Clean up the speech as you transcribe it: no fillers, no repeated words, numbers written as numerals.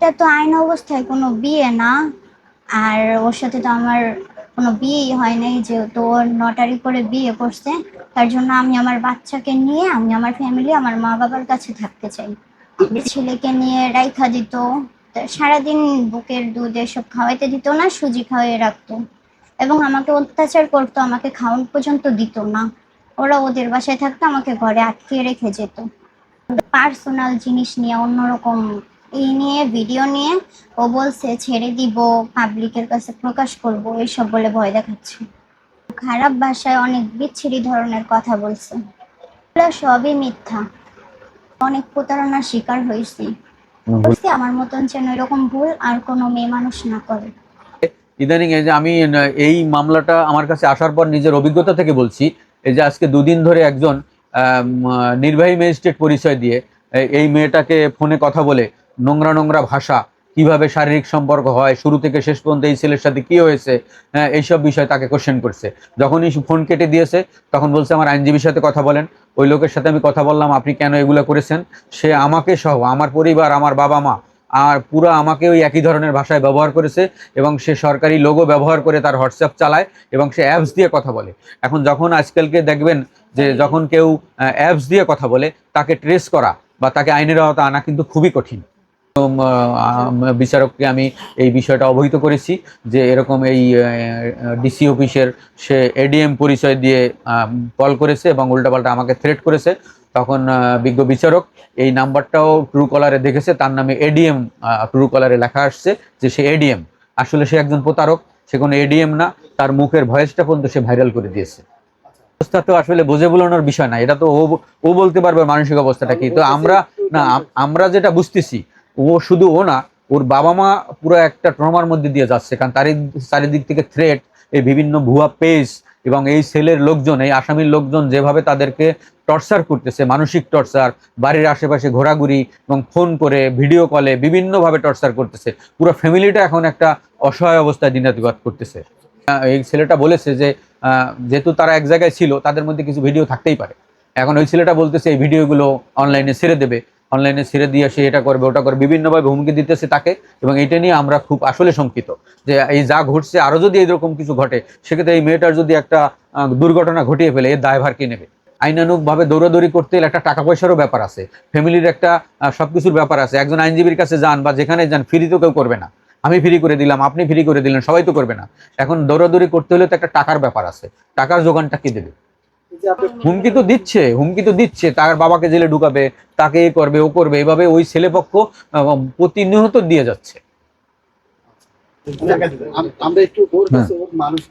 এটা তো আইন অবস্থায় কোনো বিয়ে না। আর ওর সাথে তো আমার কোনো বিয়েই হয় নাই, যেহেতু ওর নটারি করে বিয়ে করছে। তার জন্য আমি আমার বাচ্চাকে নিয়ে, আমি আমার ফ্যামিলি, আমার মা বাবার কাছে থাকতে চাই। ছেলেকে নিয়ে রাইখা দিত, তা সারাদিন বুকের দুধ এসব খাওয়াইতে দিত না, সুজি খাওয়াই রাখতো। এবং আমাকে অত্যাচার করতো, আমাকে খাওয়ান পর্যন্ত দিত না। ওরা ওদের বাসায় থাকতো, আমাকে ঘরে আটকে রেখে যেত। পার্সোনাল জিনিস নিয়ে, অন্যরকম এই নিয়ে ভিডিও নিয়ে ও বলছে ছেড়ে দিব, পাবলিকের কাছে প্রকাশ করব, এইসব বলে ভয় দেখাচ্ছে। খারাপ ভাষায় অনেক বিচ্ছিরি ধরনের কথা বলছে। এগুলো সবই মিথ্যা। অনেক প্রতারণার শিকার হয়েছি। বলছি আমার মতন যেন এরকম ভুল আর কোনো মেয়ে মানুষ না করে। ইদানিং এই যে আমি এই মামলাটা আমার কাছে আসার পর নিজের অভিজ্ঞতা থেকে বলছি, এই যে আজকে দুদিন ধরে একজন নির্বাহী ম্যাজিস্ট্রেট পরিচয় দিয়ে এই মেয়েটাকে ফোনে কথা বলে নোংরা নোংরা ভাষা, কিভাবে শারীরিক সম্পর্ক হয় শুরু থেকে শেষ পর্যন্ত, এই ছেলের সাথে কি হয়েছে, এইসব বিষয় তাকে কোশ্চেন করছে। যখনই ফোন কেটে দিয়েছে তখন বলছে আমার আইনজীবীর সাথে কথা বলেন। ওই লোকের সাথে আমি কথা বললাম, আপনি কেন এগুলো করেছেন। সে আমাকে সহ, আমার পরিবার, আমার বাবা মা আর পুরো আমাকে ওই একই ধরনের ভাষায় ব্যবহার করেছে। এবং সে সরকারি লোগো ব্যবহার করে তার হোয়াটসঅ্যাপ চালায় এবং সে অ্যাপস দিয়ে কথা বলে। এখন যখন আজকালকে দেখবেন যে যখন কেউ অ্যাপস দিয়ে কথা বলে, তাকে ট্রেস করা বা তাকে আইনের আওতা আনা কিন্তু খুবই কঠিন। বিচারককে আমি এই বিষয়টা অবহিত করেছি যে এরকম এই ডিসি অফিসের সে এডিএম পরিচয় দিয়ে কল করেছে এবং উল্টাপাল্টা আমাকে থ্রেট করেছে। তখন বিজ্ঞ বিচারক এই নাম্বারটাও ট্রু কলারে দেখেছে, তার নামে এডিএম ট্রু কলারে লেখা আসছে যে সে এডিএম। আসলে সে একজন প্রতারক, সে কোনো এডিএম না। তার মুখের ভয়েসটা পর্যন্ত সে ভাইরাল করে দিয়েছে। অবস্থা তো আসলে বুঝে বলানোর বিষয় না, এটা তো ও বলতে পারবে মানসিক অবস্থাটা কি। তো আমরা না, আমরা যেটা বুঝতেছি, ও শুধু ও না, ওর বাবা মা পুরো একটা ট্রমার মধ্যে দিয়ে যাচ্ছে। কারণ চারিদিক থেকে থ্রেট, এই বিভিন্ন ভুয়া পেজ এবং এই সেলের লোকজন, এই আসামির লোকজন যেভাবে তাদেরকে টর্চার করতেছে, মানসিক টর্চার, বাড়ির আশেপাশে ঘোরাঘুরি এবং ফোন করে ভিডিও কলে বিভিন্নভাবে টর্চার করতেছে। পুরো ফ্যামিলিটা এখন একটা অসহায় অবস্থায় দিনাতিপাত করতেছে। এই ছেলেটা বলেছে যে যেহেতু তারা এক জায়গায় ছিল, তাদের মধ্যে কিছু ভিডিও থাকতেই পারে। এখন ওই ছেলেটা বলতেছে এই ভিডিওগুলো অনলাইনে ছেড়ে দেবে, অনলাইনে ছেড়ে দিয়ে সে এটা করবে ওটা করবে, বিভিন্নভাবে হুমকি দিতেছে তাকে। এবং এটা নিয়ে আমরা খুব আসলে শঙ্কিত যে এই যা ঘটছে, আরো যদি এরকম কিছু ঘটে, সেক্ষেত্রে এই মেয়েটার যদি একটা দুর্ঘটনা ঘটিয়ে ফেলে, এর দায়ভার কে নেবে। আইনানুগ ভাবে দৌড়াদৌড়ি করতে গেলে একটা টাকা পয়সারও ব্যাপার আছে, ফ্যামিলির একটা সবকিছুর ব্যাপার আছে। একজন আইনজীবীর কাছে যান বা যেখানে যান, ফ্রি তো কেউ করবে না। আমি ফ্রি করে দিলাম, আপনি ফ্রি করে দিলেন, সবাই তো করবে না। এখন দৌড়াদৌড়ি করতে হলে তো একটা টাকার ব্যাপার আছে, টাকার যোগানটা কে দেবে। হুমকি তো দিচ্ছে, হুমকি তো দিচ্ছে, তার বাবাকে জেলে ঢুকাবে, তাকে এ করবে ও করবে, এভাবে ওই ছেলেপক্ষ প্রতিনিয়ত দিয়ে যাচ্ছে। আমরা একটু ওর কাছে, ওর মানুষ